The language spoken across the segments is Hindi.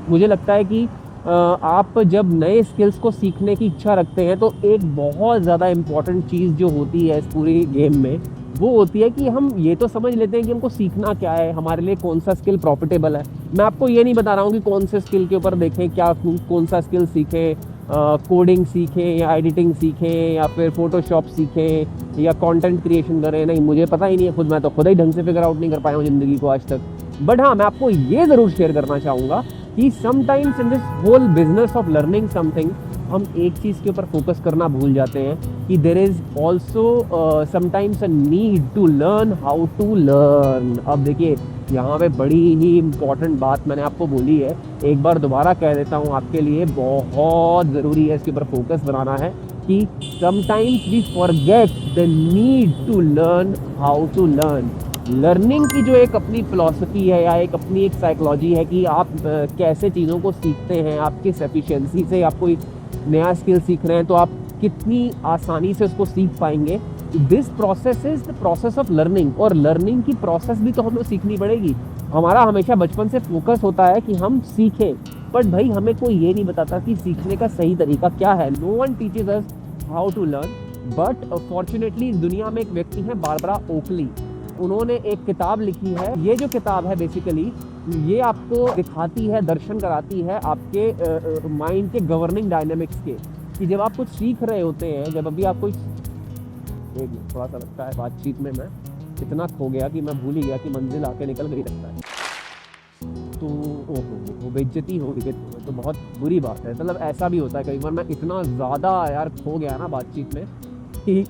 मुझे लगता है कि आप जब नए स्किल्स को सीखने की इच्छा रखते हैं तो एक बहुत ज़्यादा इम्पोर्टेंट चीज़ जो होती है इस पूरी गेम में, वो होती है कि हम ये तो समझ लेते हैं कि हमको सीखना क्या है, हमारे लिए कौन-सा स्किल प्रॉफिटेबल है। मैं आपको ये नहीं बता रहा हूँ कि कौन से स्किल के ऊपर देखें, क्या कौन-सा स्किल सीखें, कोडिंग सीखें या एडिटिंग सीखें या फिर फ़ोटोशॉप सीखें या कंटेंट क्रिएशन करें। नहीं, मुझे पता ही नहीं है खुद, मैं तो खुद ही ढंग से फिगर आउट नहीं कर पाया हूँ ज़िंदगी को आज तक। बट हाँ, मैं आपको ये ज़रूर शेयर करना चाहूँगा कि sometimes in this whole business of learning something, हम एक चीज़ के ऊपर फोकस करना भूल जाते हैं कि there is also sometimes a need to learn how to learn. अब देखिए, यहाँ पे बड़ी ही इम्पॉर्टेंट बात मैंने आपको बोली है, एक बार दोबारा कह देता हूँ, आपके लिए बहुत ज़रूरी है इसके ऊपर फोकस बनाना है कि sometimes we forget the need to learn how to learn. Learning की जो एक अपनी फ़िलॉसफ़ी है या एक अपनी एक साइकोलॉजी है कि आप कैसे चीज़ों को सीखते हैं, आप किस एफिशिएंसी से आप कोई नया स्किल सीख रहे हैं तो आप कितनी आसानी से उसको सीख पाएँगे। This process is the process of learning, और लर्निंग की प्रोसेस भी तो हमें सीखनी पड़ेगी। हमारा हमेशा बचपन से फोकस होता है कि हम सीखें, बट भाई हमें कोई ये नहीं बताता कि सीखने का सही तरीका क्या है। No one teaches us how to learn. But fortunately इस दुनिया में एक व्यक्ति हैं, बारबरा ओकली। उन्होंने एक किताब लिखी है। ये जो किताब है बेसिकली ये आपको दिखाती है, दर्शन कराती है आपके माइंड के गवर्निंग डायनामिक्स के, कि जब आप कुछ सीख रहे होते हैं, जब अभी आप कोई एक मिनट, थोड़ा सा लगता है बातचीत में मैं इतना खो गया कि मैं भूल ही गया कि मंजिल आके निकल गई लगता है। तो ओहो, बेइज्जती हो गई तो बहुत बुरी बात है। मतलब ऐसा भी होता है कई बार, मैं इतना ज़्यादा यार खो गया ना बातचीत में कि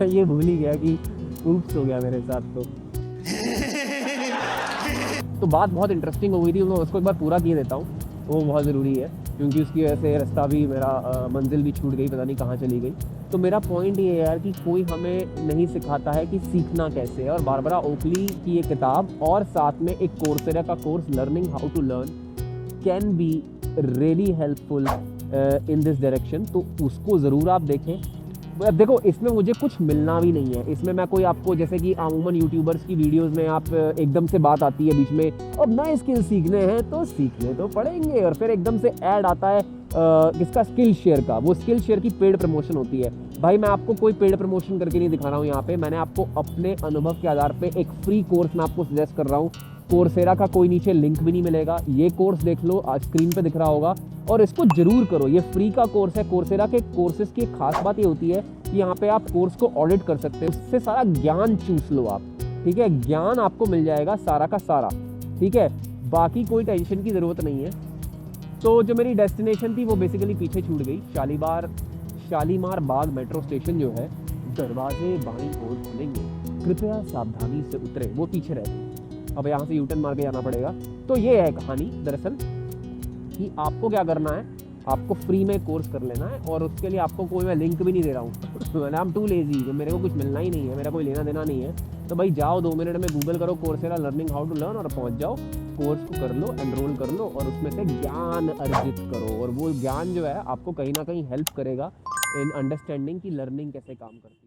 मैं ये भूल ही गया कि ऊप्स हो गया मेरे साथ। तो बात बहुत इंटरेस्टिंग हो गई थी, मैं उसको एक बार पूरा किए देता हूँ, वो बहुत ज़रूरी है क्योंकि उसकी वजह से रास्ता भी मेरा मंजिल भी छूट गई, पता नहीं कहाँ चली गई। तो मेरा पॉइंट ये है यार कि कोई हमें नहीं सिखाता है कि सीखना कैसे है, और बारबरा ओकली की ये किताब और साथ में एक कोर्सेरा का course learning how to learn can be really helpful in this direction. तो उसको ज़रूर आप देखें। अब देखो, इसमें मुझे कुछ मिलना भी नहीं है, इसमें मैं कोई आपको, जैसे कि अमूमन यूट्यूबर्स की वीडियोस में आप एकदम से बात आती है बीच में, अब नए स्किल सीखने हैं तो सीखने तो पड़ेंगे, और फिर एकदम से ऐड आता है किसका, स्किल शेयर का। वो स्किल शेयर की पेड प्रमोशन होती है। भाई मैं आपको कोई पेड प्रमोशन करके नहीं दिखा रहा हूँ यहाँ पे, मैंने आपको अपने अनुभव के आधार पे एक फ्री कोर्स मैं आपको सजेस्ट कर रहा हूँ। कोर्सेरा का कोई नीचे लिंक भी नहीं मिलेगा, ये कोर्स देख लो, आज स्क्रीन पे दिख रहा होगा, और इसको जरूर करो। ये फ्री का कोर्स है। कोर्सेरा के कोर्सेज की एक खास बात ये होती है कि यहाँ पे आप कोर्स को ऑडिट कर सकते हैं, उससे सारा ज्ञान चूस लो आप, ठीक है। ज्ञान आपको मिल जाएगा सारा का सारा, ठीक है। बाकी कोई टेंशन की ज़रूरत नहीं है। तो जो मेरी डेस्टिनेशन थी वो बेसिकली पीछे छूट गई। शालीमार बाग मेट्रो स्टेशन जो है, दरवाजे बाईं ओर खुलेंगे, कृपया सावधानी से उतरे, वो पीछे रह गई। अब यहाँ से यूटर्न मार के जाना पड़ेगा। तो ये है कहानी दरअसल कि आपको क्या करना है, आपको फ्री में कोर्स कर लेना है, और उसके लिए आपको कोई मैं लिंक भी नहीं दे रहा हूँ। आई एम टू लेजी, मेरे को कुछ मिलना ही नहीं है, मेरा कोई लेना देना नहीं है। तो भाई जाओ 2 मिनट में गूगल करो Coursera learning how to learn, और पहुँच जाओ, कोर्स को कर लो, एनरोल कर लो, और उसमें से ज्ञान अर्जित करो। और वो ज्ञान जो है आपको कहीं ना कहीं हेल्प करेगा इन अंडरस्टैंडिंग की लर्निंग कैसे काम करती है।